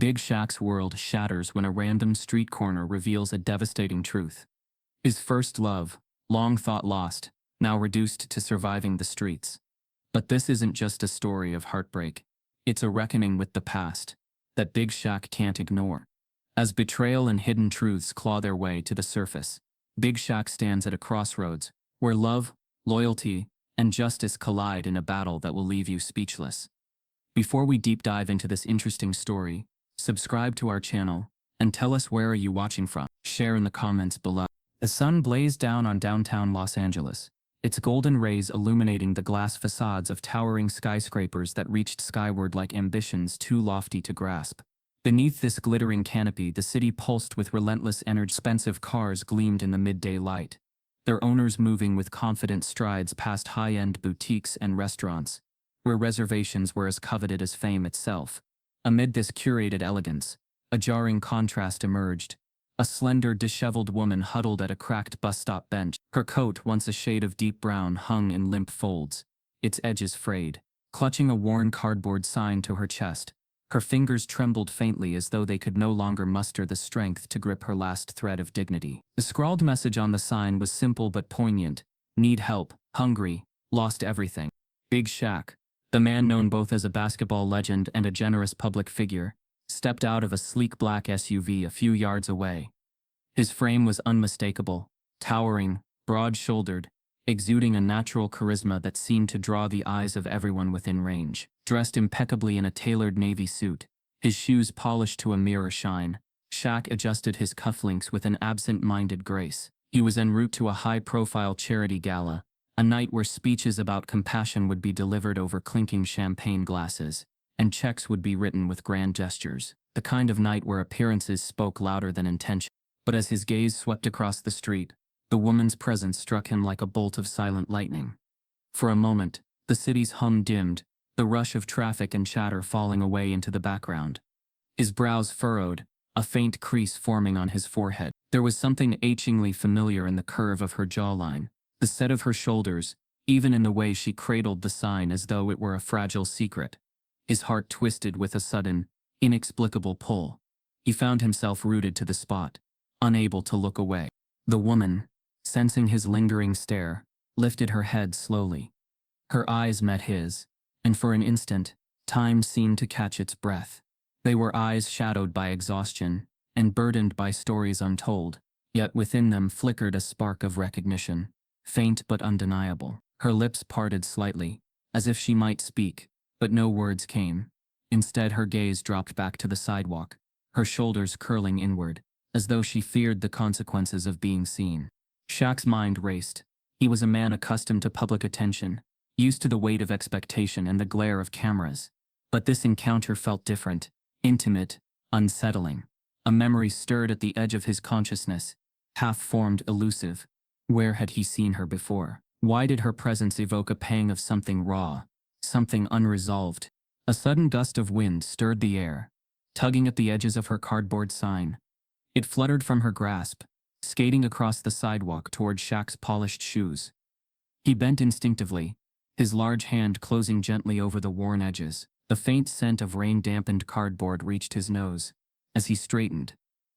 Big Shaq's world shatters when a random street corner reveals a devastating truth. His first love, long thought lost, now reduced to surviving the streets. But this isn't just a story of heartbreak. It's a reckoning with the past that Big Shaq can't ignore. As betrayal and hidden truths claw their way to the surface, Big Shaq stands at a crossroads where love, loyalty, and justice collide in a battle that will leave you speechless. Before we deep dive into this interesting story, subscribe to our channel and tell us where are you watching from. Share in the comments below. The sun blazed down on downtown Los Angeles, its golden rays illuminating the glass facades of towering skyscrapers that reached skyward like ambitions too lofty to grasp. Beneath this glittering canopy, the city pulsed with relentless energy. Expensive cars gleamed in the midday light, their owners moving with confident strides past high-end boutiques and restaurants, where reservations were as coveted as fame itself. Amid this curated elegance, a jarring contrast emerged. A slender, disheveled woman huddled at a cracked bus stop bench. Her coat, once a shade of deep brown, hung in limp folds, its edges frayed. Clutching a worn cardboard sign to her chest, her fingers trembled faintly as though they could no longer muster the strength to grip her last thread of dignity. The scrawled message on the sign was simple but poignant: "Need help, hungry, lost everything." Big Shaq, the man known both as a basketball legend and a generous public figure, stepped out of a sleek black SUV a few yards away. His frame was unmistakable, towering, broad-shouldered, exuding a natural charisma that seemed to draw the eyes of everyone within range. Dressed impeccably in a tailored navy suit, his shoes polished to a mirror shine, Shaq adjusted his cufflinks with an absent-minded grace. He was en route to a high-profile charity gala, a night where speeches about compassion would be delivered over clinking champagne glasses, and checks would be written with grand gestures, the kind of night where appearances spoke louder than intention. But as his gaze swept across the street, the woman's presence struck him like a bolt of silent lightning. For a moment, the city's hum dimmed, the rush of traffic and chatter falling away into the background. His brows furrowed, a faint crease forming on his forehead. There was something achingly familiar in the curve of her jawline, the set of her shoulders, even in the way she cradled the sign as though it were a fragile secret. His heart twisted with a sudden, inexplicable pull. He found himself rooted to the spot, unable to look away. The woman, sensing his lingering stare, lifted her head slowly. Her eyes met his, and for an instant, time seemed to catch its breath. They were eyes shadowed by exhaustion, and burdened by stories untold, yet within them flickered a spark of recognition, faint but undeniable. Her lips parted slightly, as if she might speak, but no words came. Instead, her gaze dropped back to the sidewalk, her shoulders curling inward, as though she feared the consequences of being seen. Shaq's mind raced. He was a man accustomed to public attention, used to the weight of expectation and the glare of cameras. But this encounter felt different, intimate, unsettling. A memory stirred at the edge of his consciousness, half-formed, elusive. Where had he seen her before? Why did her presence evoke a pang of something raw, something unresolved? A sudden gust of wind stirred the air, tugging at the edges of her cardboard sign. It fluttered from her grasp, skating across the sidewalk toward Shaq's polished shoes. He bent instinctively, his large hand closing gently over the worn edges. The faint scent of rain-dampened cardboard reached his nose as he straightened,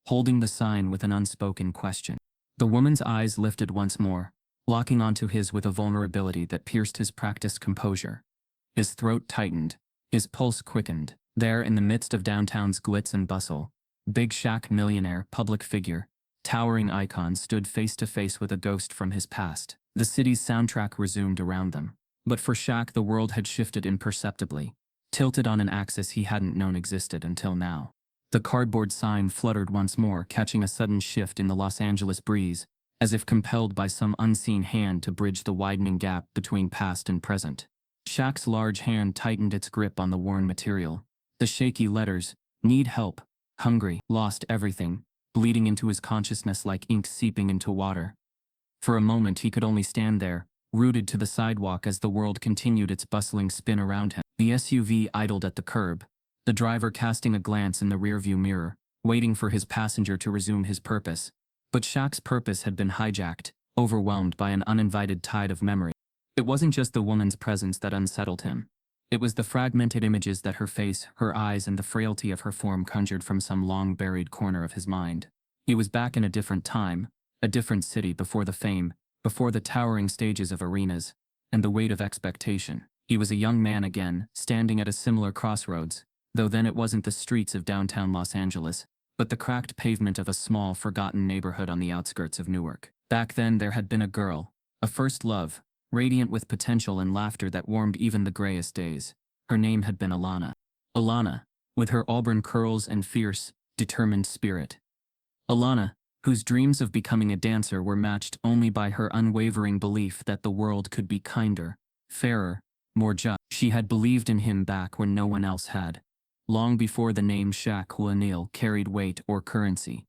holding the sign with an unspoken question. The woman's eyes lifted once more, locking onto his with a vulnerability that pierced his practiced composure. His throat tightened, his pulse quickened. There, in the midst of downtown's glitz and bustle, Big Shaq, millionaire, public figure, towering icon, stood face to face with a ghost from his past. The city's soundtrack resumed around them. But for Shaq, the world had shifted imperceptibly, tilted on an axis he hadn't known existed until now. The cardboard sign fluttered once more, catching a sudden shift in the Los Angeles breeze, as if compelled by some unseen hand to bridge the widening gap between past and present. Shaq's large hand tightened its grip on the worn material. The shaky letters, "Need help, hungry, lost everything," bleeding into his consciousness like ink seeping into water. For a moment he could only stand there, rooted to the sidewalk as the world continued its bustling spin around him. The SUV idled at the curb, the driver casting a glance in the rearview mirror, waiting for his passenger to resume his purpose. But Shaq's purpose had been hijacked, overwhelmed by an uninvited tide of memory. It wasn't just the woman's presence that unsettled him. It was the fragmented images that her face, her eyes, and the frailty of her form conjured from some long-buried corner of his mind. He was back in a different time, a different city before the fame, before the towering stages of arenas, and the weight of expectation. He was a young man again, standing at a similar crossroads, though then it wasn't the streets of downtown Los Angeles, but the cracked pavement of a small, forgotten neighborhood on the outskirts of Newark. Back then there had been a girl, a first love, radiant with potential and laughter that warmed even the grayest days. Her name had been Alana. Alana, with her auburn curls and fierce, determined spirit. Alana, whose dreams of becoming a dancer were matched only by her unwavering belief that the world could be kinder, fairer, more just. She had believed in him back when no one else had, long before the name Shaq O'Neal carried weight or currency.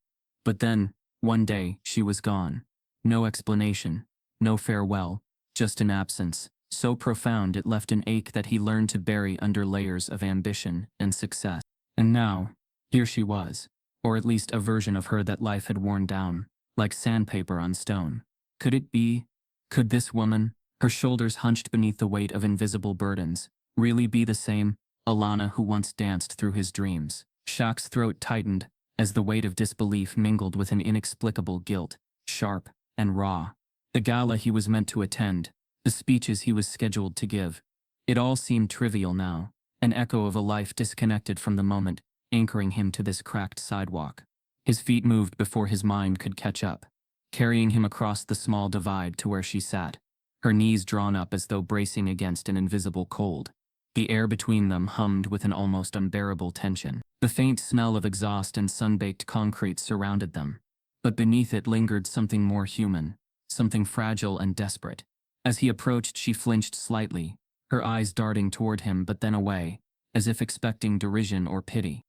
But then, one day, she was gone. No explanation, no farewell, just an absence, so profound it left an ache that he learned to bury under layers of ambition and success. And now, here she was, or at least a version of her that life had worn down, like sandpaper on stone. Could it be? Could this woman, her shoulders hunched beneath the weight of invisible burdens, really be the same Alana who once danced through his dreams? Shaq's throat tightened, as the weight of disbelief mingled with an inexplicable guilt, sharp and raw. The gala he was meant to attend, the speeches he was scheduled to give. It all seemed trivial now, an echo of a life disconnected from the moment, anchoring him to this cracked sidewalk. His feet moved before his mind could catch up, carrying him across the small divide to where she sat, her knees drawn up as though bracing against an invisible cold. The air between them hummed with an almost unbearable tension. The faint smell of exhaust and sun-baked concrete surrounded them, but beneath it lingered something more human, something fragile and desperate. As he approached, she flinched slightly, her eyes darting toward him but then away, as if expecting derision or pity.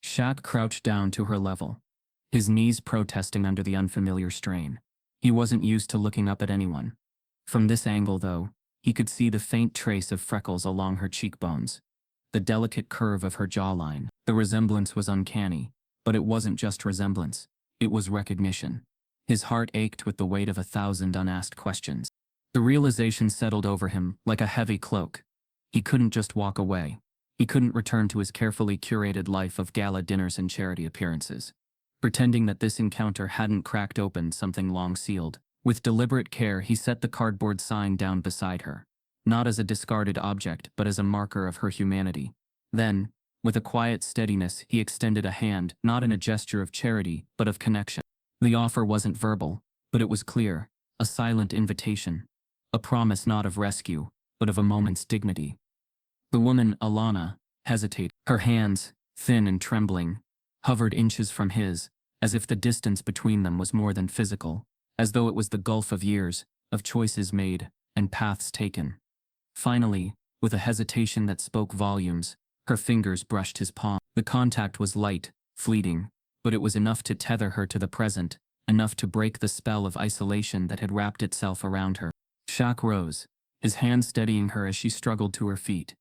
Shaq crouched down to her level, his knees protesting under the unfamiliar strain. He wasn't used to looking up at anyone. From this angle, though, he could see the faint trace of freckles along her cheekbones, the delicate curve of her jawline. The resemblance was uncanny, but it wasn't just resemblance, it was recognition. His heart ached with the weight of 1,000 unasked questions. The realization settled over him like a heavy cloak. He couldn't just walk away. He couldn't return to his carefully curated life of gala dinners and charity appearances, pretending that this encounter hadn't cracked open something long sealed. With deliberate care, he set the cardboard sign down beside her, not as a discarded object but as a marker of her humanity. Then, with a quiet steadiness, he extended a hand, not in a gesture of charity, but of connection. The offer wasn't verbal, but it was clear, a silent invitation, a promise not of rescue, but of a moment's dignity. The woman, Alana, hesitated. Her hands, thin and trembling, hovered inches from his, as if the distance between them was more than physical, as though it was the gulf of years, of choices made, and paths taken. Finally, with a hesitation that spoke volumes, her fingers brushed his palm. The contact was light, fleeting, but it was enough to tether her to the present, enough to break the spell of isolation that had wrapped itself around her. Shaq rose, his hand steadying her as she struggled to her feet.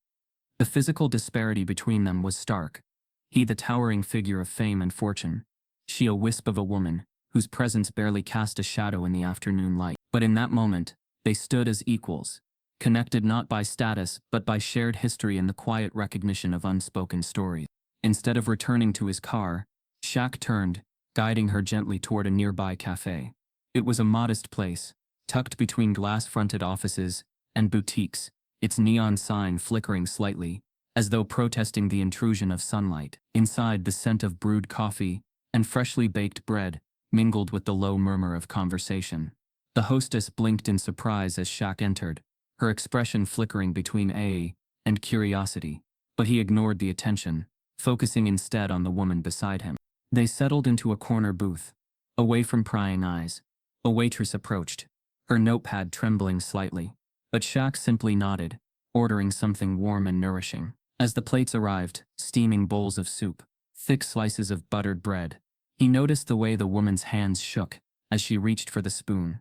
The physical disparity between them was stark. He the towering figure of fame and fortune, she a wisp of a woman, whose presence barely cast a shadow in the afternoon light. But in that moment, they stood as equals, connected not by status but by shared history and the quiet recognition of unspoken stories. Instead of returning to his car, Shaq turned, guiding her gently toward a nearby cafe. It was a modest place, tucked between glass-fronted offices and boutiques, its neon sign flickering slightly, as though protesting the intrusion of sunlight. Inside, the scent of brewed coffee and freshly baked bread mingled with the low murmur of conversation. The hostess blinked in surprise as Shaq entered, her expression flickering between awe and curiosity, but he ignored the attention, focusing instead on the woman beside him. They settled into a corner booth, away from prying eyes. A waitress approached, her notepad trembling slightly, but Shaq simply nodded, ordering something warm and nourishing. As the plates arrived, steaming bowls of soup, thick slices of buttered bread, he noticed the way the woman's hands shook as she reached for the spoon.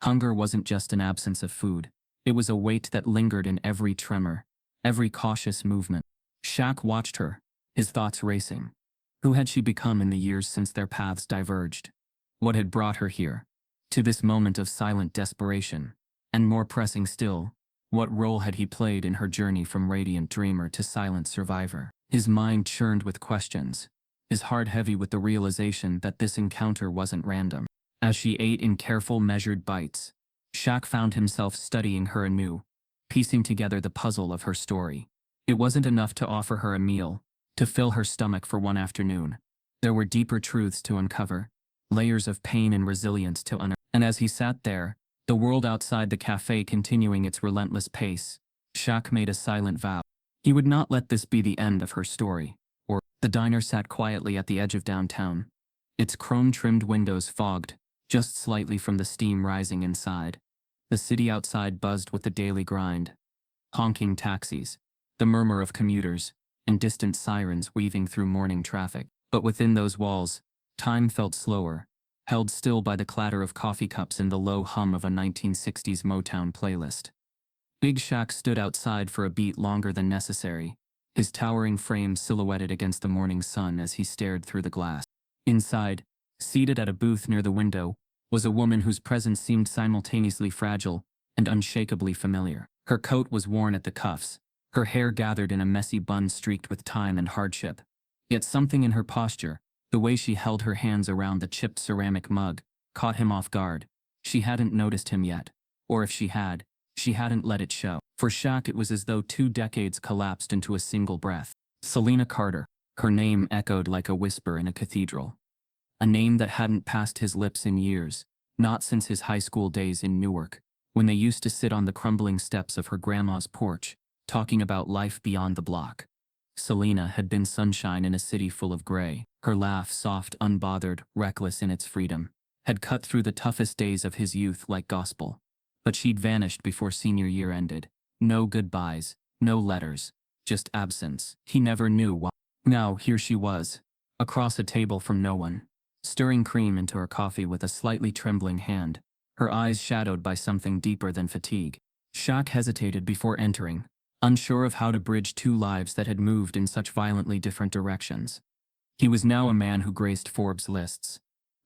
Hunger wasn't just an absence of food, it was a weight that lingered in every tremor, every cautious movement. Shaq watched her, his thoughts racing. Who had she become in the years since their paths diverged? What had brought her here? To this moment of silent desperation. And more pressing still, What role had he played in her journey from radiant dreamer to silent survivor? His mind churned with questions, his heart heavy with the realization that this encounter wasn't random. As she ate in careful, measured bites, Shaq found himself studying her anew, piecing together the puzzle of her story. It wasn't enough to offer her a meal, to fill her stomach for one afternoon. There were deeper truths to uncover, layers of pain and resilience to unearth. And as he sat there, the world outside the cafe continuing its relentless pace, Shaq made a silent vow. He would not let this be the end of her story. Or the diner sat quietly at the edge of downtown, its chrome-trimmed windows fogged, just slightly from the steam rising inside. The city outside buzzed with the daily grind. Honking taxis, the murmur of commuters, and distant sirens weaving through morning traffic. But within those walls, time felt slower, held still by the clatter of coffee cups and the low hum of a 1960s Motown playlist. Big Shaq stood outside for a beat longer than necessary, his towering frame silhouetted against the morning sun as he stared through the glass. Inside, seated at a booth near the window, was a woman whose presence seemed simultaneously fragile and unshakably familiar. Her coat was worn at the cuffs, her hair gathered in a messy bun streaked with time and hardship. Yet something in her posture, the way she held her hands around the chipped ceramic mug, caught him off guard. She hadn't noticed him yet. Or if she hadn't let it show. For Shaq, it was as though 2 decades collapsed into a single breath. Selena Carter. Her name echoed like a whisper in a cathedral. A name that hadn't passed his lips in years, not since his high school days in Newark, when they used to sit on the crumbling steps of her grandma's porch, talking about life beyond the block. Selena had been sunshine in a city full of gray. Her laugh, soft, unbothered, reckless in its freedom, had cut through the toughest days of his youth like gospel. But she'd vanished before senior year ended. No goodbyes, no letters, just absence. He never knew why. Now, here she was, across a table from no one, stirring cream into her coffee with a slightly trembling hand, her eyes shadowed by something deeper than fatigue. Shaq hesitated before entering, unsure of how to bridge 2 lives that had moved in such violently different directions. He was now a man who graced Forbes lists,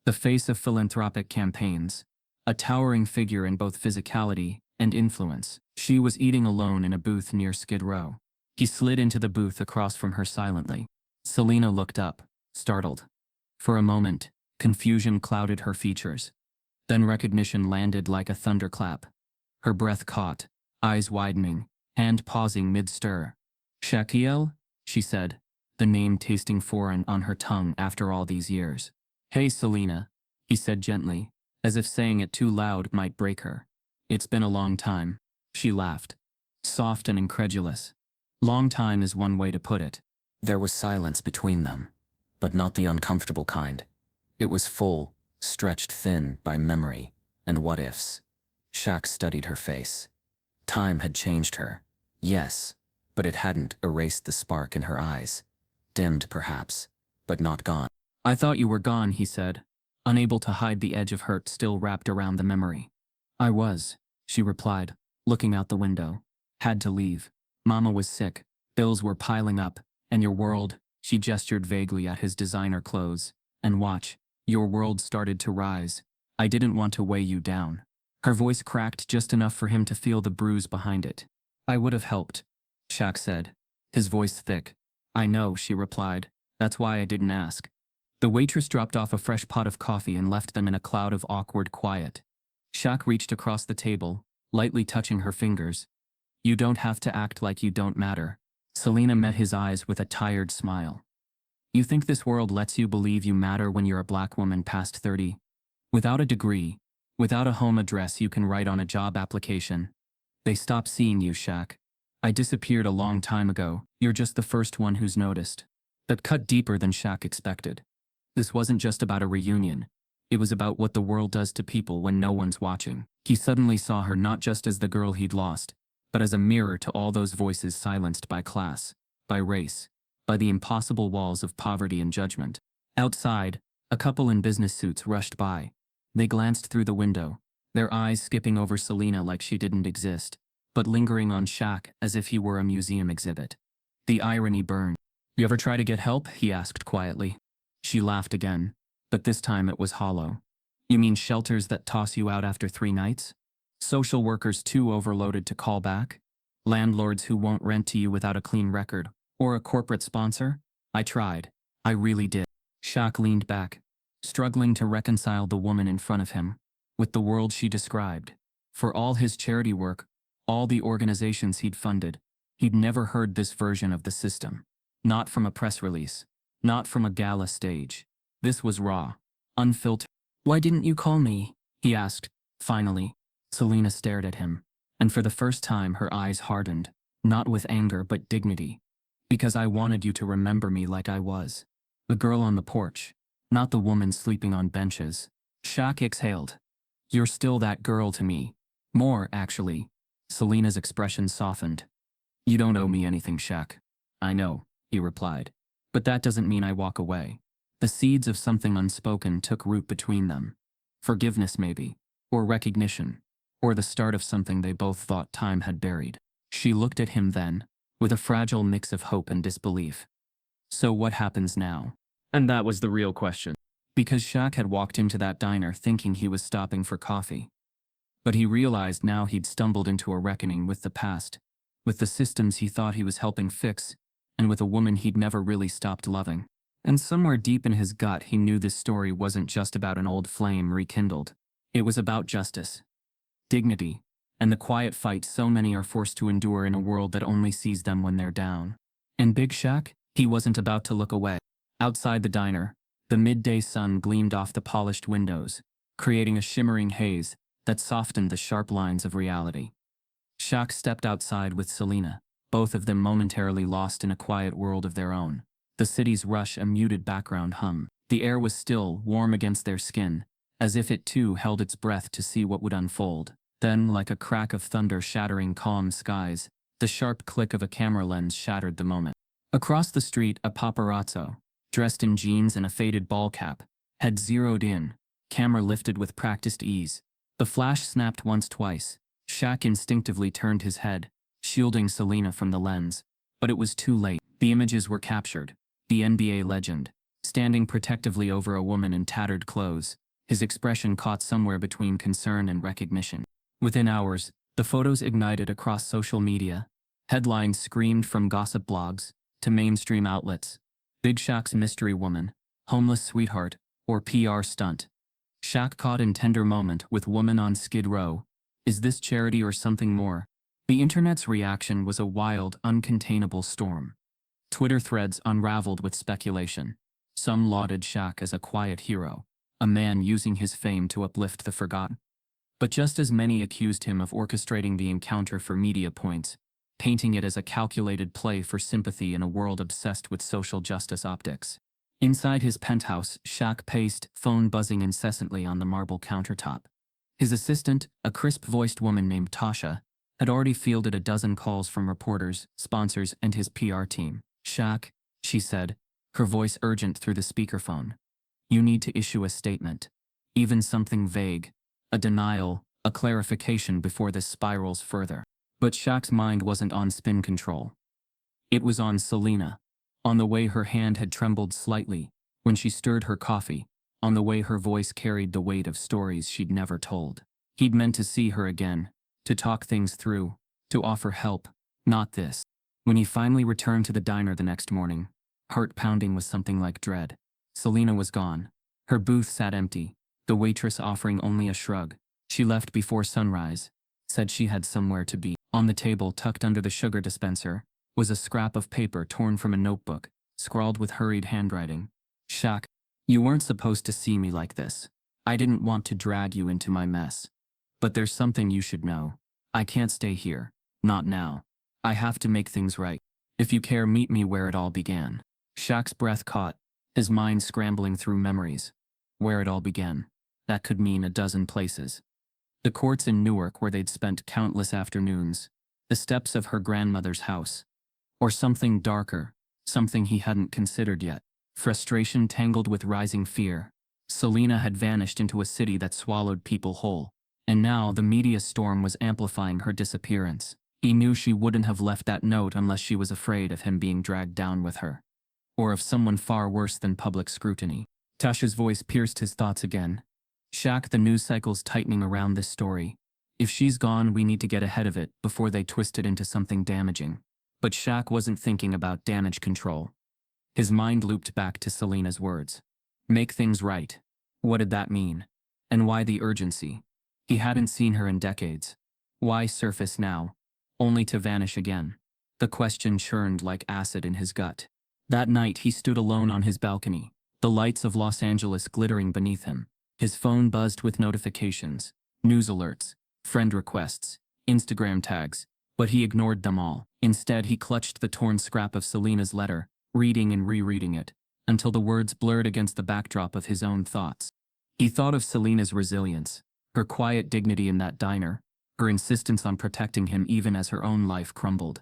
the face of philanthropic campaigns, a towering figure in both physicality and influence. She was eating alone in a booth near Skid Row. He slid into the booth across from her silently. Selena looked up, startled. For a moment, confusion clouded her features. Then recognition landed like a thunderclap. Her breath caught, eyes widening, hand pausing mid-stir. "Shaquiel?" she said, the name tasting foreign on her tongue after all these years. "Hey, Selena," he said gently, as if saying it too loud might break her. "It's been a long time." She laughed, soft and incredulous. Long time is one way to put it. There was silence between them, but not the uncomfortable kind. It was full, stretched thin by memory and what-ifs. Shaq studied her face. Time had changed her, yes, but it hadn't erased the spark in her eyes. Dimmed, perhaps, but not gone. "I thought you were gone," he said, unable to hide the edge of hurt still wrapped around the memory. "I was," she replied, looking out the window. "Had to leave. Mama was sick, bills were piling up, and your world," she gestured vaguely at his designer clothes, "and watch, your world started to rise. I didn't want to weigh you down." Her voice cracked just enough for him to feel the bruise behind it. "I would have helped," Shaq said, his voice thick. "I know," she replied. "That's why I didn't ask." The waitress dropped off a fresh pot of coffee and left them in a cloud of awkward quiet. Shaq reached across the table, lightly touching her fingers. "You don't have to act like you don't matter." Selena met his eyes with a tired smile. "You think this world lets you believe you matter when you're a black woman past 30? Without a degree, without a home address you can write on a job application. They stop seeing you, Shaq. I disappeared a long time ago. You're just the first one who's noticed." That cut deeper than Shaq expected. This wasn't just about a reunion. It was about what the world does to people when no one's watching. He suddenly saw her not just as the girl he'd lost, but as a mirror to all those voices silenced by class, by race, by the impossible walls of poverty and judgment. Outside, a couple in business suits rushed by. They glanced through the window, their eyes skipping over Selena like she didn't exist, but lingering on Shaq as if he were a museum exhibit. The irony burned. "You ever try to get help?" he asked quietly. She laughed again, but this time it was hollow. "You mean shelters that toss you out after 3 nights?" Social workers too overloaded to call back? Landlords who won't rent to you without a clean record? Or a corporate sponsor? I tried. I really did. Shaq leaned back, struggling to reconcile the woman in front of him with the world she described. For all his charity work, all the organizations he'd funded, he'd never heard this version of the system. Not from a press release. Not from a gala stage. This was raw. Unfiltered. "Why didn't you call me?" he asked, finally. Selena stared at him, and for the first time her eyes hardened, not with anger but dignity. "Because I wanted you to remember me like I was. The girl on the porch, not the woman sleeping on benches." Shaq exhaled. "You're still that girl to me. More, actually." Selena's expression softened. "You don't owe me anything, Shaq." "I know," he replied. "But that doesn't mean I walk away." The seeds of something unspoken took root between them. Forgiveness, maybe. Or recognition. Or the start of something they both thought time had buried. She looked at him then, with a fragile mix of hope and disbelief. "So what happens now?" And that was the real question. Because Shaq had walked into that diner thinking he was stopping for coffee. But he realized now he'd stumbled into a reckoning with the past, with the systems he thought he was helping fix, and with a woman he'd never really stopped loving. And somewhere deep in his gut he knew this story wasn't just about an old flame rekindled. It was about justice, dignity, and the quiet fight so many are forced to endure in a world that only sees them when they're down. And Big Shaq? He wasn't about to look away. Outside the diner, the midday sun gleamed off the polished windows, creating a shimmering haze that softened the sharp lines of reality. Shaq stepped outside with Selena, both of them momentarily lost in a quiet world of their own. The city's rush a muted background hum. The air was still, warm against their skin, as if it too held its breath to see what would unfold. Then, like a crack of thunder shattering calm skies, the sharp click of a camera lens shattered the moment. Across the street, a paparazzo, dressed in jeans and a faded ball cap, had zeroed in, camera lifted with practiced ease. The flash snapped once twice. Shaq instinctively turned his head, shielding Selena from the lens. But it was too late. The images were captured. The NBA legend, standing protectively over a woman in tattered clothes, his expression caught somewhere between concern and recognition. Within hours, the photos ignited across social media. Headlines screamed from gossip blogs to mainstream outlets. Big Shaq's mystery woman, homeless sweetheart, or PR stunt. Shaq caught in tender moment with woman on Skid Row. Is this charity or something more? The internet's reaction was a wild, uncontainable storm. Twitter threads unraveled with speculation. Some lauded Shaq as a quiet hero, a man using his fame to uplift the forgotten. But just as many accused him of orchestrating the encounter for media points, painting it as a calculated play for sympathy in a world obsessed with social justice optics. Inside his penthouse, Shaq paced, phone buzzing incessantly on the marble countertop. His assistant, a crisp-voiced woman named Tasha, had already fielded a dozen calls from reporters, sponsors, and his PR team. "Shaq," she said, her voice urgent through the speakerphone. "You need to issue a statement. Even something vague. A denial, a clarification before this spirals further." But Shaq's mind wasn't on spin control. It was on Selena. On the way her hand had trembled slightly when she stirred her coffee. On the way her voice carried the weight of stories she'd never told. He'd meant to see her again, to talk things through, to offer help, not this. When he finally returned to the diner the next morning, heart pounding with something like dread, Selena was gone. Her booth sat empty, the waitress offering only a shrug. She left before sunrise, said she had somewhere to be. On the table, tucked under the sugar dispenser, was a scrap of paper torn from a notebook, scrawled with hurried handwriting. "Shaq, you weren't supposed to see me like this. I didn't want to drag you into my mess. But there's something you should know. I can't stay here. Not now. I have to make things right. If you care, meet me where it all began." Shaq's breath caught, his mind scrambling through memories. Where it all began. That could mean a dozen places. The courts in Newark where they'd spent countless afternoons. The steps of her grandmother's house. Or something darker, something he hadn't considered yet. Frustration tangled with rising fear. Selena had vanished into a city that swallowed people whole. And now the media storm was amplifying her disappearance. He knew she wouldn't have left that note unless she was afraid of him being dragged down with her. Or of someone far worse than public scrutiny. Tasha's voice pierced his thoughts again. "Shaq, the news cycle's tightening around this story. If she's gone, we need to get ahead of it before they twist it into something damaging. But Shaq wasn't thinking about damage control. His mind looped back to Selena's words. Make things right. What did that mean? And why the urgency? He hadn't seen her in decades. Why surface now, only to vanish again? The question churned like acid in his gut. That night he stood alone on his balcony, the lights of Los Angeles glittering beneath him. His phone buzzed with notifications, news alerts, friend requests, Instagram tags, but he ignored them all. Instead, he clutched the torn scrap of Selena's letter, reading and rereading it, until the words blurred against the backdrop of his own thoughts. He thought of Selena's resilience, her quiet dignity in that diner, her insistence on protecting him even as her own life crumbled.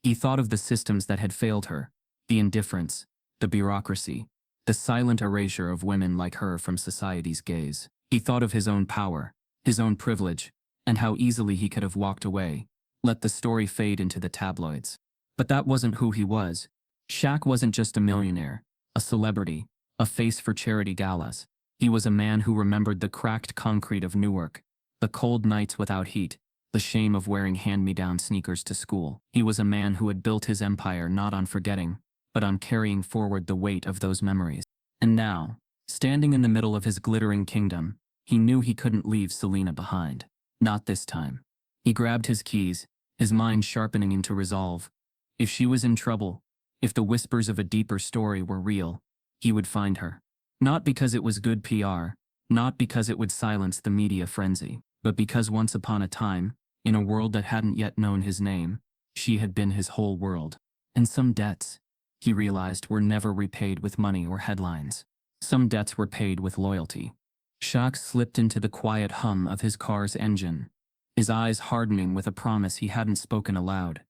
He thought of the systems that had failed her, the indifference, the bureaucracy, the silent erasure of women like her from society's gaze. He thought of his own power, his own privilege, and how easily he could have walked away, let the story fade into the tabloids. But that wasn't who he was. Shaq wasn't just a millionaire, a celebrity, a face for charity galas. He was a man who remembered the cracked concrete of Newark, the cold nights without heat, the shame of wearing hand-me-down sneakers to school. He was a man who had built his empire not on forgetting, but on carrying forward the weight of those memories. And now, standing in the middle of his glittering kingdom, he knew he couldn't leave Selena behind. Not this time. He grabbed his keys, his mind sharpening into resolve. If she was in trouble, if the whispers of a deeper story were real, he would find her. Not because it was good PR, not because it would silence the media frenzy, but because once upon a time, in a world that hadn't yet known his name, she had been his whole world. And some debts, he realized, were never repaid with money or headlines. Some debts were paid with loyalty. Shaq slipped into the quiet hum of his car's engine, his eyes hardening with a promise he hadn't spoken aloud.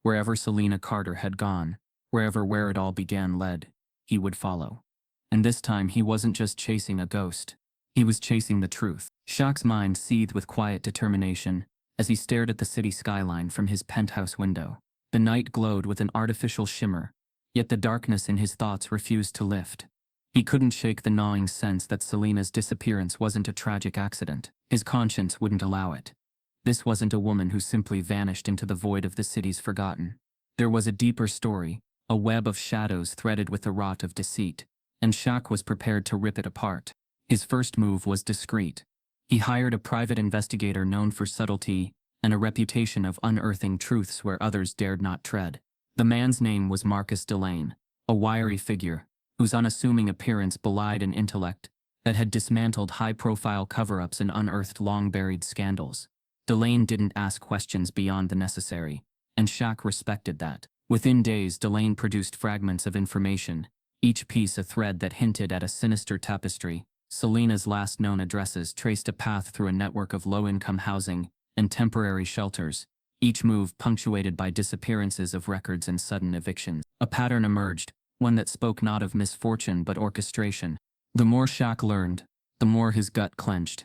Wherever Selena Carter had gone, where it all began led, he would follow. And this time he wasn't just chasing a ghost. He was chasing the truth. Shaq's mind seethed with quiet determination as he stared at the city skyline from his penthouse window. The night glowed with an artificial shimmer, yet the darkness in his thoughts refused to lift. He couldn't shake the gnawing sense that Selena's disappearance wasn't a tragic accident. His conscience wouldn't allow it. This wasn't a woman who simply vanished into the void of the city's forgotten. There was a deeper story, a web of shadows threaded with the rot of deceit, and Shaq was prepared to rip it apart. His first move was discreet. He hired a private investigator known for subtlety and a reputation of unearthing truths where others dared not tread. The man's name was Marcus Delane, a wiry figure whose unassuming appearance belied an intellect that had dismantled high-profile cover-ups and unearthed long-buried scandals. Delane didn't ask questions beyond the necessary, and Shaq respected that. Within days, Delane produced fragments of information, each piece a thread that hinted at a sinister tapestry. Selena's last known addresses traced a path through a network of low-income housing and temporary shelters, each move punctuated by disappearances of records and sudden evictions. A pattern emerged, one that spoke not of misfortune but orchestration. The more Shaq learned, the more his gut clenched.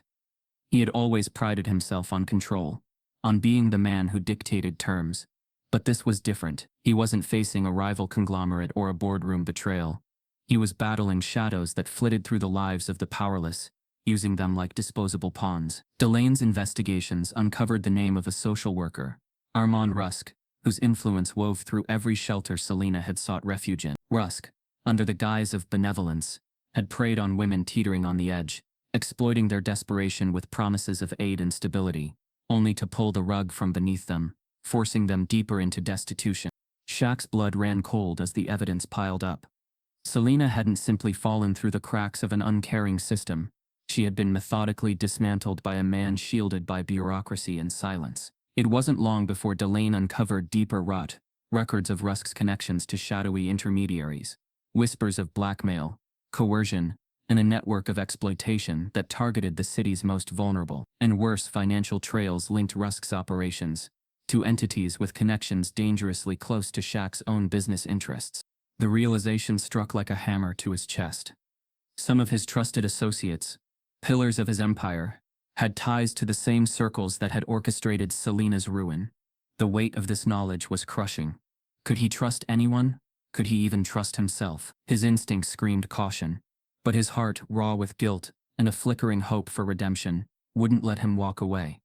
He had always prided himself on control, on being the man who dictated terms. But this was different. He wasn't facing a rival conglomerate or a boardroom betrayal. He was battling shadows that flitted through the lives of the powerless, using them like disposable pawns. Delane's investigations uncovered the name of a social worker, Armand Rusk, whose influence wove through every shelter Selena had sought refuge in. Rusk, under the guise of benevolence, had preyed on women teetering on the edge, exploiting their desperation with promises of aid and stability, only to pull the rug from beneath them, forcing them deeper into destitution. Shaq's blood ran cold as the evidence piled up. Selena hadn't simply fallen through the cracks of an uncaring system. She had been methodically dismantled by a man shielded by bureaucracy and silence. It wasn't long before Delane uncovered deeper rot, records of Rusk's connections to shadowy intermediaries, whispers of blackmail, coercion, and a network of exploitation that targeted the city's most vulnerable. And worse, financial trails linked Rusk's operations to entities with connections dangerously close to Shaq's own business interests. The realization struck like a hammer to his chest. Some of his trusted associates, pillars of his empire, had ties to the same circles that had orchestrated Selena's ruin. The weight of this knowledge was crushing. Could he trust anyone? Could he even trust himself? His instincts screamed caution, but his heart, raw with guilt and a flickering hope for redemption, wouldn't let him walk away.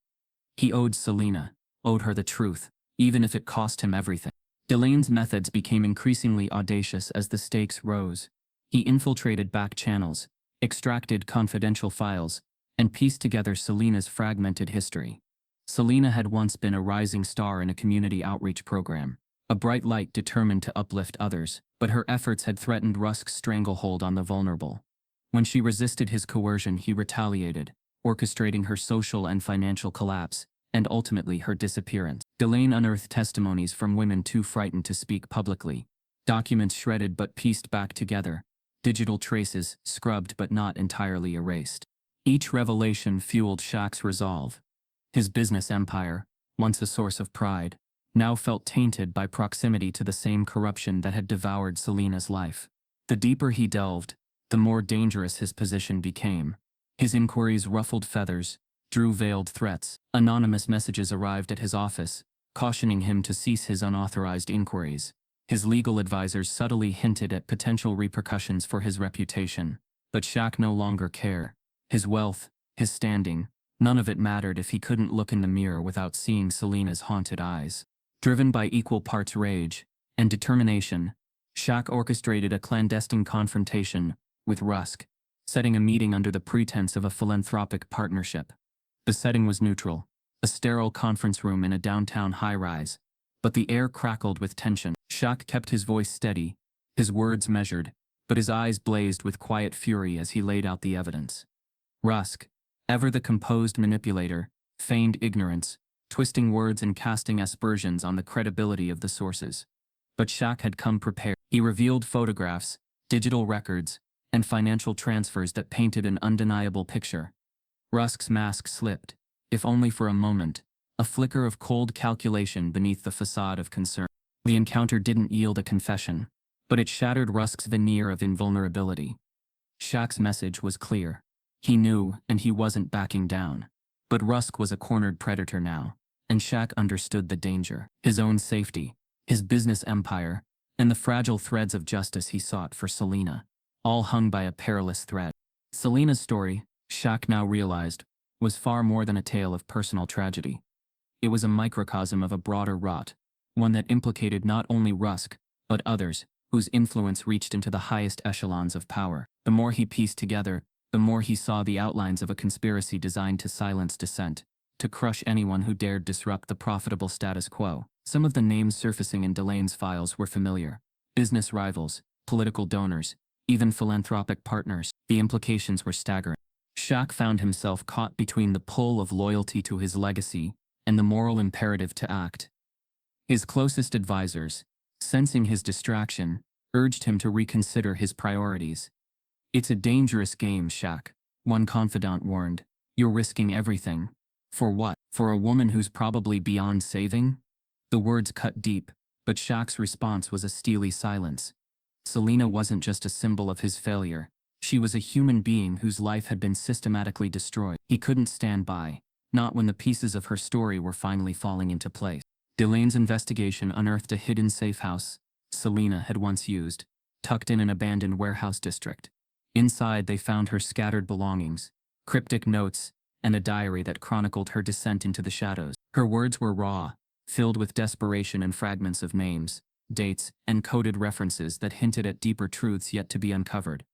He owed Selena, owed her the truth, even if it cost him everything. Delane's methods became increasingly audacious as the stakes rose. He infiltrated back channels, extracted confidential files, and pieced together Selena's fragmented history. Selena had once been a rising star in a community outreach program, a bright light determined to uplift others, but her efforts had threatened Rusk's stranglehold on the vulnerable. When she resisted his coercion, he retaliated, orchestrating her social and financial collapse, and ultimately her disappearance. Delane unearthed testimonies from women too frightened to speak publicly, documents shredded but pieced back together, digital traces scrubbed but not entirely erased. Each revelation fueled Shaq's resolve. His business empire, once a source of pride, now felt tainted by proximity to the same corruption that had devoured Selena's life. The deeper he delved, the more dangerous his position became. His inquiries ruffled feathers, drew veiled threats. Anonymous messages arrived at his office, cautioning him to cease his unauthorized inquiries. His legal advisors subtly hinted at potential repercussions for his reputation. But Shaq no longer cared. His wealth, his standing, none of it mattered if he couldn't look in the mirror without seeing Selena's haunted eyes. Driven by equal parts rage and determination, Shaq orchestrated a clandestine confrontation with Rusk, setting a meeting under the pretense of a philanthropic partnership. The setting was neutral, a sterile conference room in a downtown high-rise, but the air crackled with tension. Shaq kept his voice steady, his words measured, but his eyes blazed with quiet fury as he laid out the evidence. Rusk, ever the composed manipulator, feigned ignorance, twisting words and casting aspersions on the credibility of the sources. But Shaq had come prepared. He revealed photographs, digital records, and financial transfers that painted an undeniable picture. Rusk's mask slipped, if only for a moment, a flicker of cold calculation beneath the facade of concern. The encounter didn't yield a confession, but it shattered Rusk's veneer of invulnerability. Shaq's message was clear. He knew, and he wasn't backing down. But Rusk was a cornered predator now, and Shaq understood the danger. His own safety, his business empire, and the fragile threads of justice he sought for Selena, all hung by a perilous thread. Selena's story, Shaq now realized, was far more than a tale of personal tragedy. It was a microcosm of a broader rot, one that implicated not only Rusk, but others, whose influence reached into the highest echelons of power. The more he pieced together, the more he saw the outlines of a conspiracy designed to silence dissent, to crush anyone who dared disrupt the profitable status quo. Some of the names surfacing in Delane's files were familiar. Business rivals, political donors, even philanthropic partners. The implications were staggering. Shaq found himself caught between the pull of loyalty to his legacy and the moral imperative to act. His closest advisors, sensing his distraction, urged him to reconsider his priorities. "It's a dangerous game, Shaq," one confidant warned. "You're risking everything. For what? For a woman who's probably beyond saving?" The words cut deep, but Shaq's response was a steely silence. Selena wasn't just a symbol of his failure. She was a human being whose life had been systematically destroyed. He couldn't stand by, not when the pieces of her story were finally falling into place. Delane's investigation unearthed a hidden safe house Selena had once used, tucked in an abandoned warehouse district. Inside, they found her scattered belongings, cryptic notes, and a diary that chronicled her descent into the shadows. Her words were raw, filled with desperation and fragments of names, dates, and coded references that hinted at deeper truths yet to be uncovered.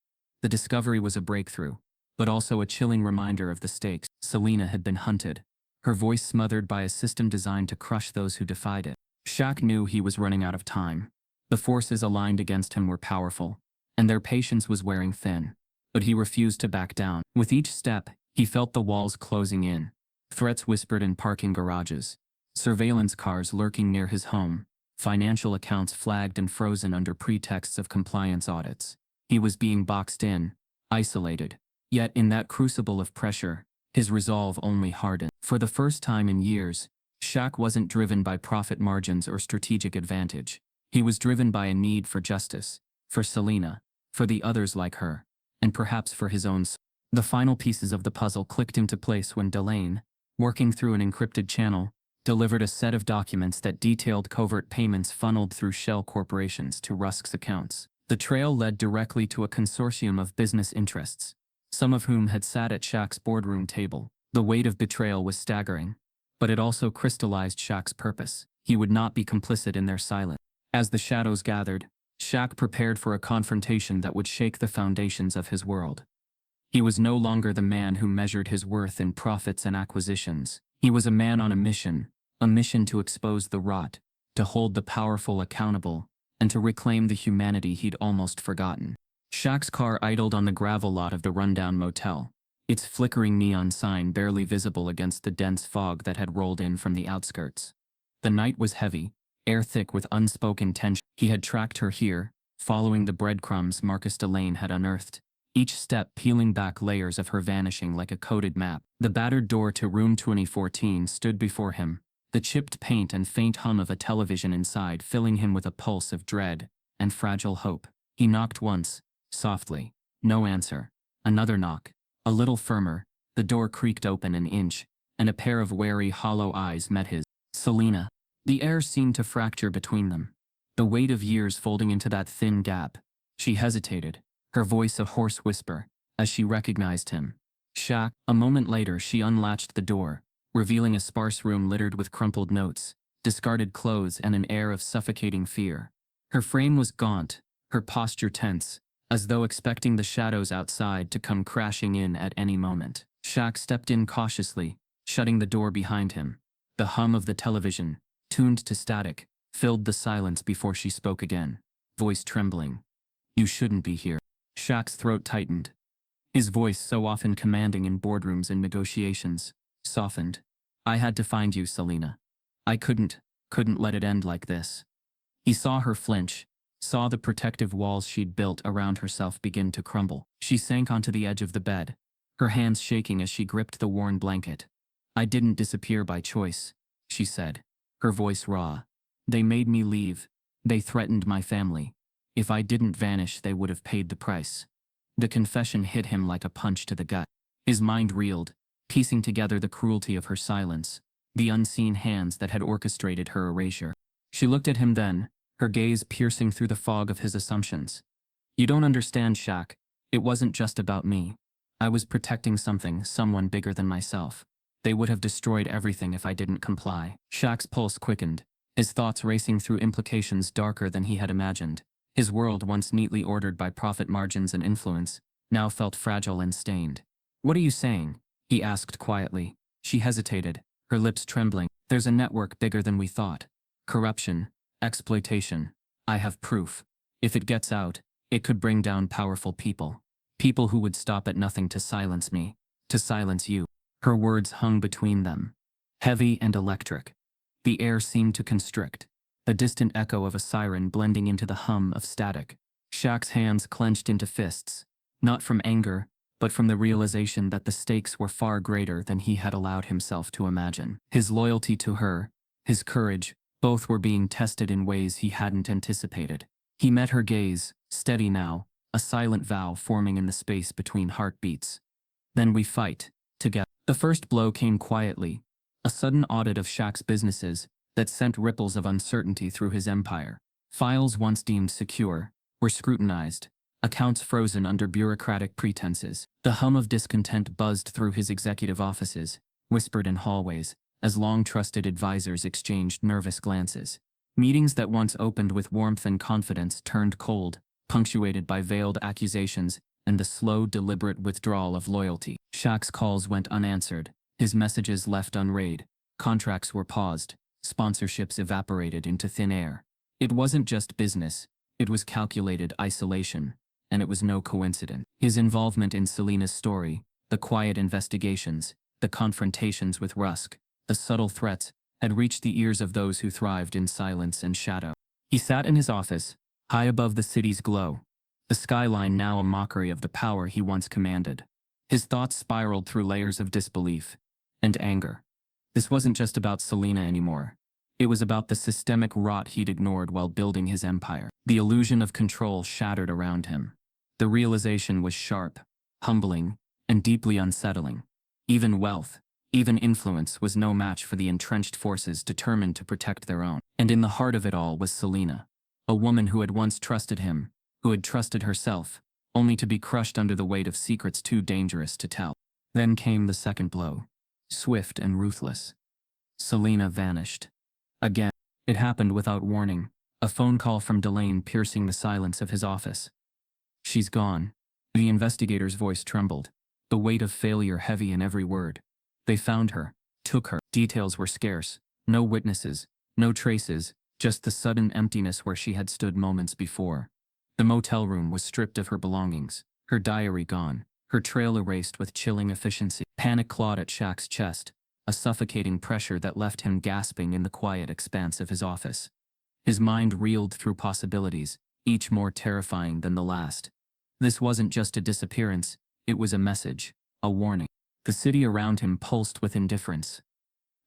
The discovery was a breakthrough, but also a chilling reminder of the stakes. Selena had been hunted, her voice smothered by a system designed to crush those who defied it. Shaq knew he was running out of time. The forces aligned against him were powerful, and their patience was wearing thin. But he refused to back down. With each step, he felt the walls closing in, threats whispered in parking garages, surveillance cars lurking near his home, financial accounts flagged and frozen under pretexts of compliance audits. He was being boxed in, isolated. Yet in that crucible of pressure, his resolve only hardened. For the first time in years, Shaq wasn't driven by profit margins or strategic advantage. He was driven by a need for justice, for Selena, for the others like her, and perhaps for his own soul. The final pieces of the puzzle clicked into place when Delane, working through an encrypted channel, delivered a set of documents that detailed covert payments funneled through shell corporations to Rusk's accounts. The trail led directly to a consortium of business interests, some of whom had sat at Shaq's boardroom table. The weight of betrayal was staggering, but it also crystallized Shaq's purpose. He would not be complicit in their silence. As the shadows gathered, Shaq prepared for a confrontation that would shake the foundations of his world. He was no longer the man who measured his worth in profits and acquisitions. He was a man on a mission to expose the rot, to hold the powerful accountable, and to reclaim the humanity he'd almost forgotten. Shaq's car idled on the gravel lot of the rundown motel, its flickering neon sign barely visible against the dense fog that had rolled in from the outskirts. The night was heavy, air thick with unspoken tension. He had tracked her here, following the breadcrumbs Marcus Delane had unearthed, each step peeling back layers of her vanishing like a coded map. The battered door to room 2014 stood before him, the chipped paint and faint hum of a television inside filling him with a pulse of dread and fragile hope. He knocked once, softly. No answer. Another knock. A little firmer, the door creaked open an inch, and a pair of wary, hollow eyes met his. Selena. The air seemed to fracture between them, the weight of years folding into that thin gap. She hesitated, her voice a hoarse whisper, as she recognized him. Shaq. A moment later she unlatched the door, revealing a sparse room littered with crumpled notes, discarded clothes and an air of suffocating fear. Her frame was gaunt, her posture tense, as though expecting the shadows outside to come crashing in at any moment. Shaq stepped in cautiously, shutting the door behind him. The hum of the television, tuned to static, filled the silence before she spoke again, voice trembling. You shouldn't be here. Shaq's throat tightened. His voice, so often commanding in boardrooms and negotiations, softened. I had to find you, Selena. I couldn't let it end like this. He saw her flinch, saw the protective walls she'd built around herself begin to crumble. She sank onto the edge of the bed, her hands shaking as she gripped the worn blanket. I didn't disappear by choice, she said, her voice raw. They made me leave. They threatened my family. If I didn't vanish, they would have paid the price. The confession hit him like a punch to the gut. His mind reeled, piecing together the cruelty of her silence, the unseen hands that had orchestrated her erasure. She looked at him then, her gaze piercing through the fog of his assumptions. You don't understand, Shaq. It wasn't just about me. I was protecting someone bigger than myself. They would have destroyed everything if I didn't comply. Shaq's pulse quickened, his thoughts racing through implications darker than he had imagined. His world, once neatly ordered by profit margins and influence, now felt fragile and stained. What are you saying? He asked quietly. She hesitated, her lips trembling. There's a network bigger than we thought. Corruption, exploitation. I have proof. If it gets out, it could bring down powerful people. People who would stop at nothing to silence me, to silence you. Her words hung between them, heavy and electric. The air seemed to constrict, a distant echo of a siren blending into the hum of static. Shaq's hands clenched into fists, not from anger, but from the realization that the stakes were far greater than he had allowed himself to imagine. His loyalty to her, his courage, both were being tested in ways he hadn't anticipated. He met her gaze, steady now, a silent vow forming in the space between heartbeats. Then we fight, together. The first blow came quietly, a sudden audit of Shaq's businesses that sent ripples of uncertainty through his empire. Files once deemed secure were scrutinized, accounts frozen under bureaucratic pretenses. The hum of discontent buzzed through his executive offices, whispered in hallways, as long-trusted advisors exchanged nervous glances. Meetings that once opened with warmth and confidence turned cold, punctuated by veiled accusations and the slow, deliberate withdrawal of loyalty. Shaq's calls went unanswered, his messages left unread, contracts were paused, sponsorships evaporated into thin air. It wasn't just business, it was calculated isolation, and it was no coincidence. His involvement in Selena's story, the quiet investigations, the confrontations with Rusk, the subtle threats, had reached the ears of those who thrived in silence and shadow. He sat in his office, high above the city's glow, the skyline now a mockery of the power he once commanded. His thoughts spiraled through layers of disbelief and anger. This wasn't just about Selena anymore. It was about the systemic rot he'd ignored while building his empire. The illusion of control shattered around him. The realization was sharp, humbling, and deeply unsettling. Even wealth, even influence was no match for the entrenched forces determined to protect their own. And in the heart of it all was Selena, a woman who had once trusted him, who had trusted herself, only to be crushed under the weight of secrets too dangerous to tell. Then came the second blow, swift and ruthless. Selena vanished. Again. It happened without warning, a phone call from Delane piercing the silence of his office. She's gone. The investigator's voice trembled, the weight of failure heavy in every word. They found her, took her. Details were scarce. No witnesses, no traces, just the sudden emptiness where she had stood moments before. The motel room was stripped of her belongings, her diary gone, her trail erased with chilling efficiency. Panic clawed at Shaq's chest, a suffocating pressure that left him gasping in the quiet expanse of his office. His mind reeled through possibilities, each more terrifying than the last. This wasn't just a disappearance, it was a message, a warning. The city around him pulsed with indifference.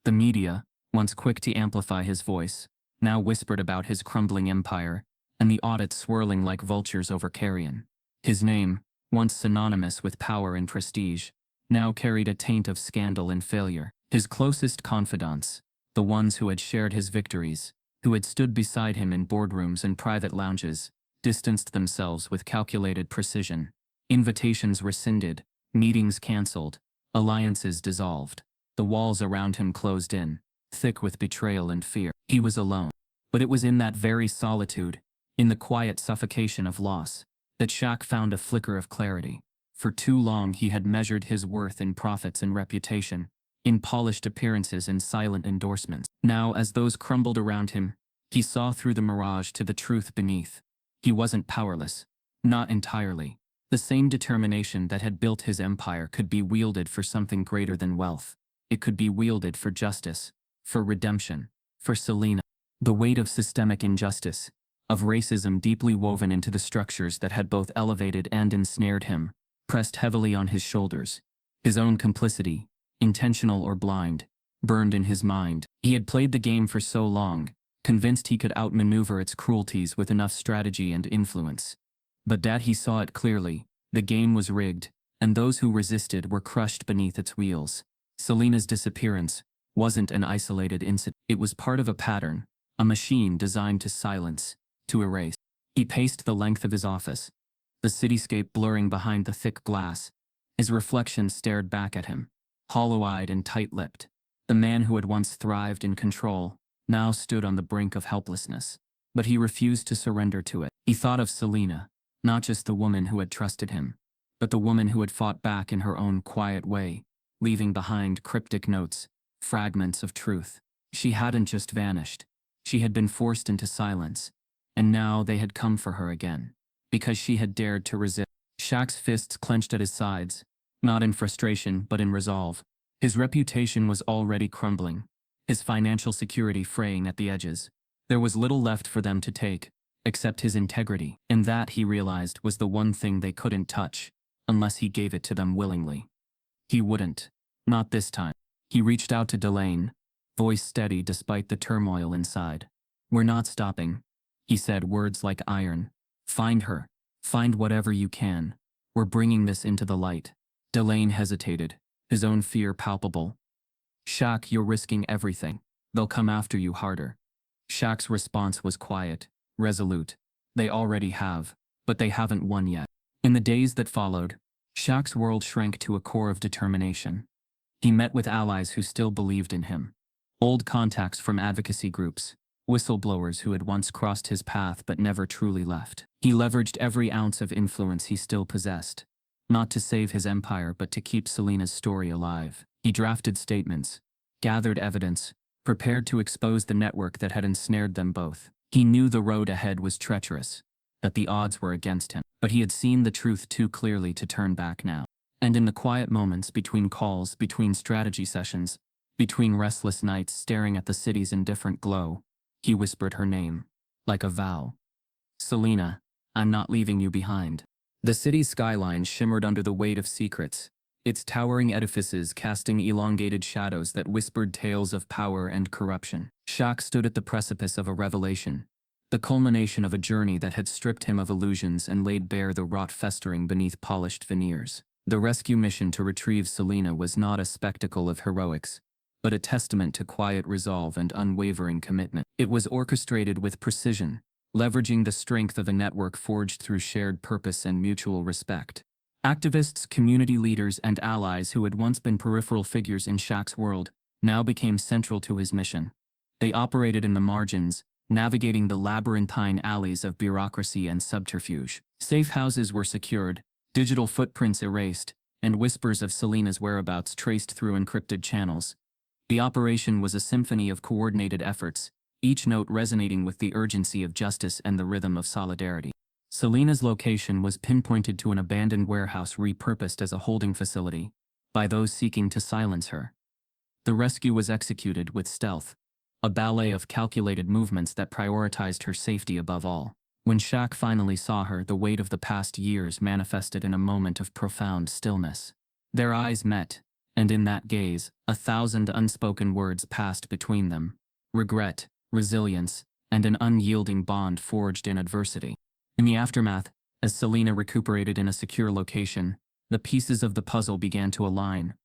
The media, once quick to amplify his voice, now whispered about his crumbling empire, and the audits swirling like vultures over carrion. His name, once synonymous with power and prestige, now carried a taint of scandal and failure. His closest confidants, the ones who had shared his victories, who had stood beside him in boardrooms and private lounges, distanced themselves with calculated precision. Invitations rescinded, meetings cancelled, alliances dissolved. The walls around him closed in, thick with betrayal and fear. He was alone. But it was in that very solitude, in the quiet suffocation of loss, that Shaq found a flicker of clarity. For too long he had measured his worth in profits and reputation, in polished appearances and silent endorsements. Now, as those crumbled around him, he saw through the mirage to the truth beneath. He wasn't powerless. Not entirely. The same determination that had built his empire could be wielded for something greater than wealth. It could be wielded for justice, for redemption, for Selena. The weight of systemic injustice, of racism deeply woven into the structures that had both elevated and ensnared him, pressed heavily on his shoulders. His own complicity, intentional or blind, burned in his mind. He had played the game for so long, convinced he could outmaneuver its cruelties with enough strategy and influence. But that he saw it clearly, the game was rigged, and those who resisted were crushed beneath its wheels. Selena's disappearance wasn't an isolated incident. It was part of a pattern, a machine designed to silence, to erase. He paced the length of his office, the cityscape blurring behind the thick glass. His reflection stared back at him, hollow-eyed and tight-lipped. The man who had once thrived in control now stood on the brink of helplessness. But he refused to surrender to it. He thought of Selena, not just the woman who had trusted him, but the woman who had fought back in her own quiet way, leaving behind cryptic notes, fragments of truth. She hadn't just vanished. She had been forced into silence, and now they had come for her again, because she had dared to resist. Shaq's fists clenched at his sides, not in frustration but in resolve. His reputation was already crumbling, his financial security fraying at the edges. There was little left for them to take, except his integrity, and that, he realized, was the one thing they couldn't touch, unless he gave it to them willingly. He wouldn't. Not this time. He reached out to Delane, voice steady despite the turmoil inside. "We're not stopping," he said, words like iron. "Find her. Find whatever you can. We're bringing this into the light." Delane hesitated, his own fear palpable. "Shaq, you're risking everything. They'll come after you harder." Shaq's response was quiet, resolute. "They already have, but they haven't won yet." In the days that followed, Shaq's world shrank to a core of determination. He met with allies who still believed in him. Old contacts from advocacy groups, whistleblowers who had once crossed his path but never truly left. He leveraged every ounce of influence he still possessed, not to save his empire but to keep Selena's story alive. He drafted statements, gathered evidence, prepared to expose the network that had ensnared them both. He knew the road ahead was treacherous, that the odds were against him, but he had seen the truth too clearly to turn back now. And in the quiet moments between calls, between strategy sessions, between restless nights staring at the city's indifferent glow, he whispered her name, like a vow. "Selena, I'm not leaving you behind." The city's skyline shimmered under the weight of secrets, its towering edifices casting elongated shadows that whispered tales of power and corruption. Shaq stood at the precipice of a revelation, the culmination of a journey that had stripped him of illusions and laid bare the rot festering beneath polished veneers. The rescue mission to retrieve Selena was not a spectacle of heroics, but a testament to quiet resolve and unwavering commitment. It was orchestrated with precision, leveraging the strength of a network forged through shared purpose and mutual respect. Activists, community leaders, and allies who had once been peripheral figures in Shaq's world now became central to his mission. They operated in the margins, navigating the labyrinthine alleys of bureaucracy and subterfuge. Safe houses were secured, digital footprints erased, and whispers of Selena's whereabouts traced through encrypted channels. The operation was a symphony of coordinated efforts, each note resonating with the urgency of justice and the rhythm of solidarity. Selena's location was pinpointed to an abandoned warehouse repurposed as a holding facility by those seeking to silence her. The rescue was executed with stealth, a ballet of calculated movements that prioritized her safety above all. When Shaq finally saw her, the weight of the past years manifested in a moment of profound stillness. Their eyes met, and in that gaze, 1,000 unspoken words passed between them. Regret, resilience, and an unyielding bond forged in adversity. In the aftermath, as Selena recuperated in a secure location, the pieces of the puzzle began to align.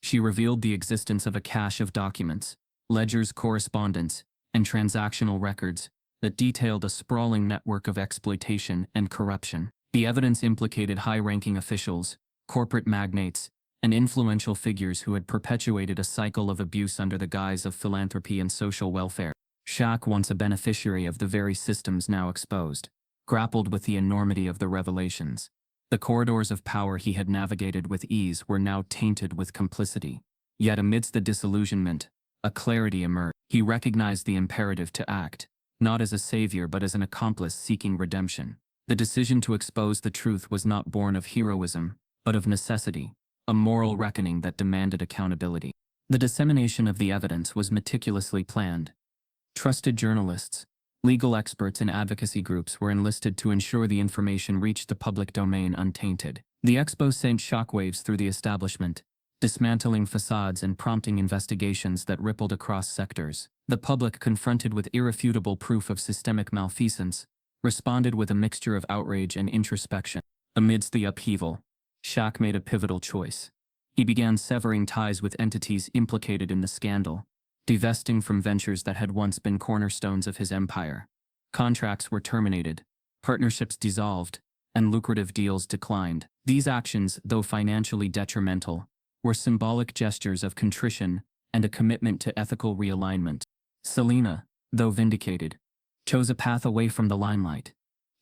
She revealed the existence of a cache of documents, ledgers, correspondence, and transactional records that detailed a sprawling network of exploitation and corruption. The evidence implicated high-ranking officials, corporate magnates, and influential figures who had perpetuated a cycle of abuse under the guise of philanthropy and social welfare. Shaq, once a beneficiary of the very systems now exposed, grappled with the enormity of the revelations. The corridors of power he had navigated with ease were now tainted with complicity. Yet amidst the disillusionment, a clarity emerged. He recognized the imperative to act, not as a savior but as an accomplice seeking redemption. The decision to expose the truth was not born of heroism, but of necessity, a moral reckoning that demanded accountability. The dissemination of the evidence was meticulously planned. Trusted journalists, legal experts, and advocacy groups were enlisted to ensure the information reached the public domain untainted. The expose sent shockwaves through the establishment, dismantling facades and prompting investigations that rippled across sectors. The public, confronted with irrefutable proof of systemic malfeasance, responded with a mixture of outrage and introspection. Amidst the upheaval, Shaq made a pivotal choice. He began severing ties with entities implicated in the scandal, divesting from ventures that had once been cornerstones of his empire. Contracts were terminated, partnerships dissolved, and lucrative deals declined. These actions, though financially detrimental, were symbolic gestures of contrition and a commitment to ethical realignment. Selena, though vindicated, chose a path away from the limelight.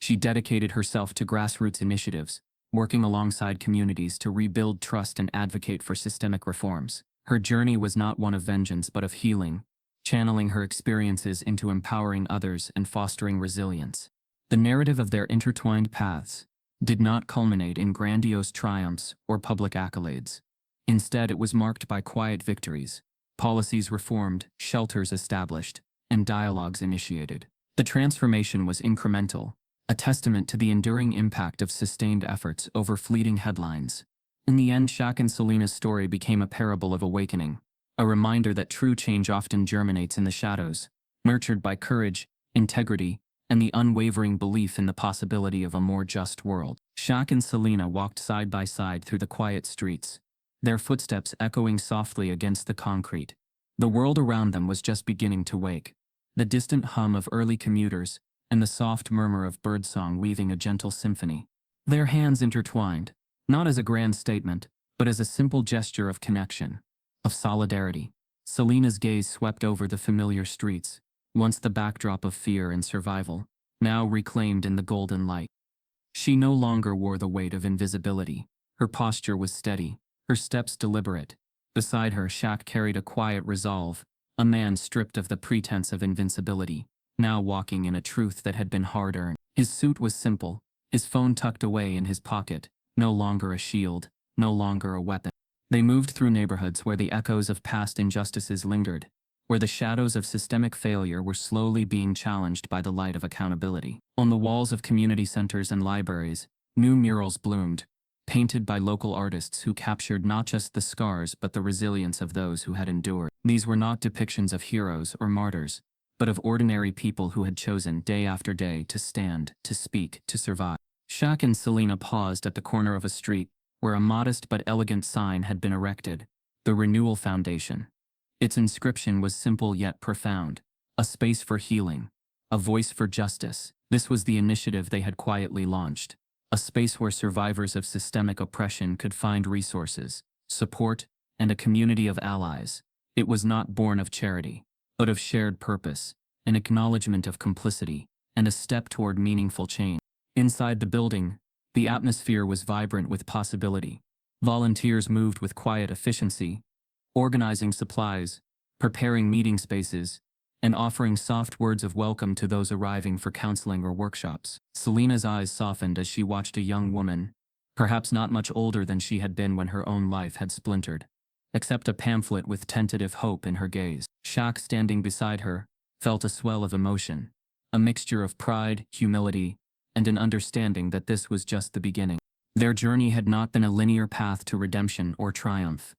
She dedicated herself to grassroots initiatives, working alongside communities to rebuild trust and advocate for systemic reforms. Her journey was not one of vengeance but of healing, channeling her experiences into empowering others and fostering resilience. The narrative of their intertwined paths did not culminate in grandiose triumphs or public accolades. Instead, it was marked by quiet victories, policies reformed, shelters established, and dialogues initiated. The transformation was incremental, a testament to the enduring impact of sustained efforts over fleeting headlines. In the end, Shaq and Selena's story became a parable of awakening, a reminder that true change often germinates in the shadows, nurtured by courage, integrity, and the unwavering belief in the possibility of a more just world. Shaq and Selena walked side by side through the quiet streets, their footsteps echoing softly against the concrete. The world around them was just beginning to wake, the distant hum of early commuters and the soft murmur of birdsong weaving a gentle symphony. Their hands intertwined, not as a grand statement, but as a simple gesture of connection, of solidarity. Selena's gaze swept over the familiar streets, once the backdrop of fear and survival, now reclaimed in the golden light. She no longer wore the weight of invisibility. Her posture was steady, her steps deliberate. Beside her, Shaq carried a quiet resolve, a man stripped of the pretense of invincibility, now walking in a truth that had been hard-earned. His suit was simple, his phone tucked away in his pocket, no longer a shield, no longer a weapon. They moved through neighborhoods where the echoes of past injustices lingered, where the shadows of systemic failure were slowly being challenged by the light of accountability. On the walls of community centers and libraries, new murals bloomed, painted by local artists who captured not just the scars but the resilience of those who had endured. These were not depictions of heroes or martyrs, but of ordinary people who had chosen day after day to stand, to speak, to survive. Shaq and Selena paused at the corner of a street where a modest but elegant sign had been erected, the Renewal Foundation. Its inscription was simple yet profound, a space for healing, a voice for justice. This was the initiative they had quietly launched, a space where survivors of systemic oppression could find resources, support, and a community of allies. It was not born of charity, but of shared purpose, an acknowledgement of complicity, and a step toward meaningful change. Inside the building, the atmosphere was vibrant with possibility. Volunteers moved with quiet efficiency, organizing supplies, preparing meeting spaces, and offering soft words of welcome to those arriving for counseling or workshops. Selena's eyes softened as she watched a young woman, perhaps not much older than she had been when her own life had splintered, accept a pamphlet with tentative hope in her gaze. Shaq, standing beside her, felt a swell of emotion, a mixture of pride, humility, and an understanding that this was just the beginning. Their journey had not been a linear path to redemption or triumph.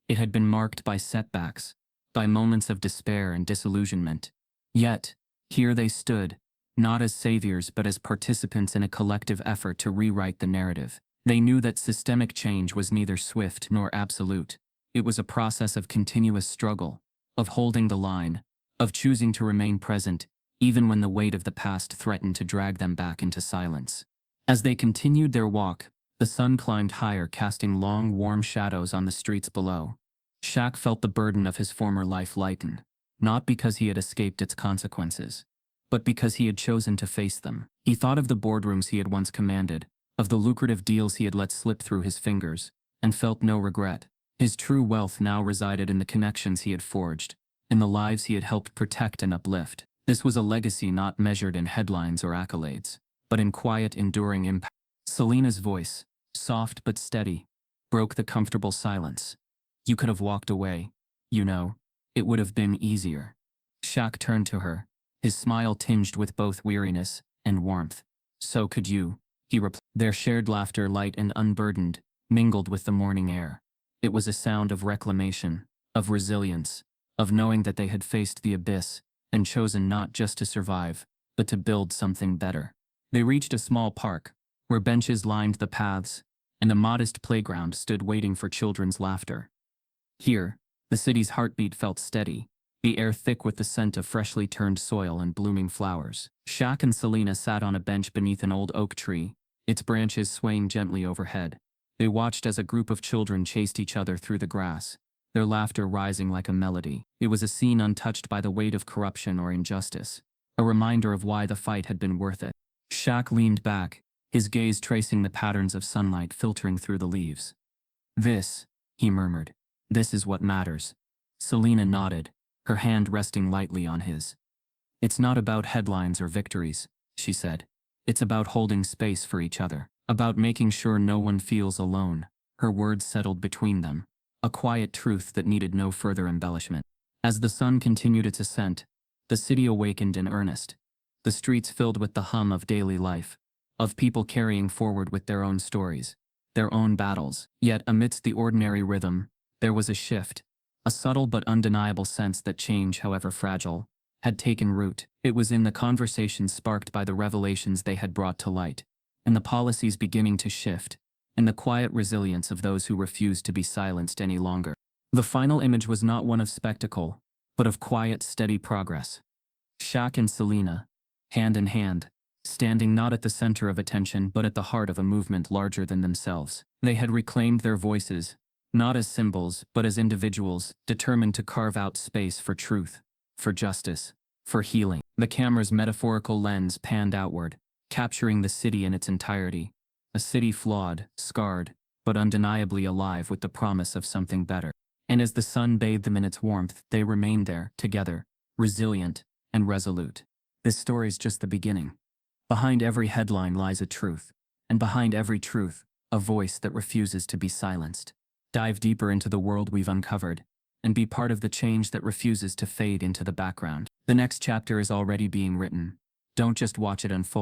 It had been marked by setbacks, by moments of despair and disillusionment. Yet, here they stood, not as saviors but as participants in a collective effort to rewrite the narrative. They knew that systemic change was neither swift nor absolute. It was a process of continuous struggle, of holding the line, of choosing to remain present, even when the weight of the past threatened to drag them back into silence. As they continued their walk, the sun climbed higher, casting long, warm shadows on the streets below. Shaq felt the burden of his former life lighten, not because he had escaped its consequences, but because he had chosen to face them. He thought of the boardrooms he had once commanded, of the lucrative deals he had let slip through his fingers, and felt no regret. His true wealth now resided in the connections he had forged, in the lives he had helped protect and uplift. This was a legacy not measured in headlines or accolades, but in quiet, enduring impact. Selena's voice, soft but steady, broke the comfortable silence. You could have walked away, you know. It would have been easier. Shaq turned to her, his smile tinged with both weariness and warmth. So could you, he replied. Their shared laughter, light and unburdened, mingled with the morning air. It was a sound of reclamation, of resilience, of knowing that they had faced the abyss and chosen not just to survive, but to build something better. They reached a small park, where benches lined the paths, and a modest playground stood waiting for children's laughter. Here, the city's heartbeat felt steady, the air thick with the scent of freshly turned soil and blooming flowers. Shaq and Selena sat on a bench beneath an old oak tree, its branches swaying gently overhead. They watched as a group of children chased each other through the grass, their laughter rising like a melody. It was a scene untouched by the weight of corruption or injustice, a reminder of why the fight had been worth it. Shaq leaned back, his gaze tracing the patterns of sunlight filtering through the leaves. This, he murmured, this is what matters. Selena nodded, her hand resting lightly on his. It's not about headlines or victories, she said. It's about holding space for each other, about making sure no one feels alone. Her words settled between them, a quiet truth that needed no further embellishment. As the sun continued its ascent, the city awakened in earnest, the streets filled with the hum of daily life, of people carrying forward with their own stories, their own battles. Yet amidst the ordinary rhythm, there was a shift, a subtle but undeniable sense that change, however fragile, had taken root. It was in the conversations sparked by the revelations they had brought to light, in the policies beginning to shift, in the quiet resilience of those who refused to be silenced any longer. The final image was not one of spectacle, but of quiet, steady progress. Shaq and Selena, hand in hand, standing not at the center of attention but at the heart of a movement larger than themselves. They had reclaimed their voices, not as symbols but as individuals, determined to carve out space for truth, for justice, for healing. The camera's metaphorical lens panned outward, capturing the city in its entirety, a city flawed, scarred, but undeniably alive with the promise of something better. And as the sun bathed them in its warmth, they remained there, together, resilient and resolute. This story's just the beginning. Behind every headline lies a truth, and behind every truth, a voice that refuses to be silenced. Dive deeper into the world we've uncovered, and be part of the change that refuses to fade into the background. The next chapter is already being written. Don't just watch it unfold.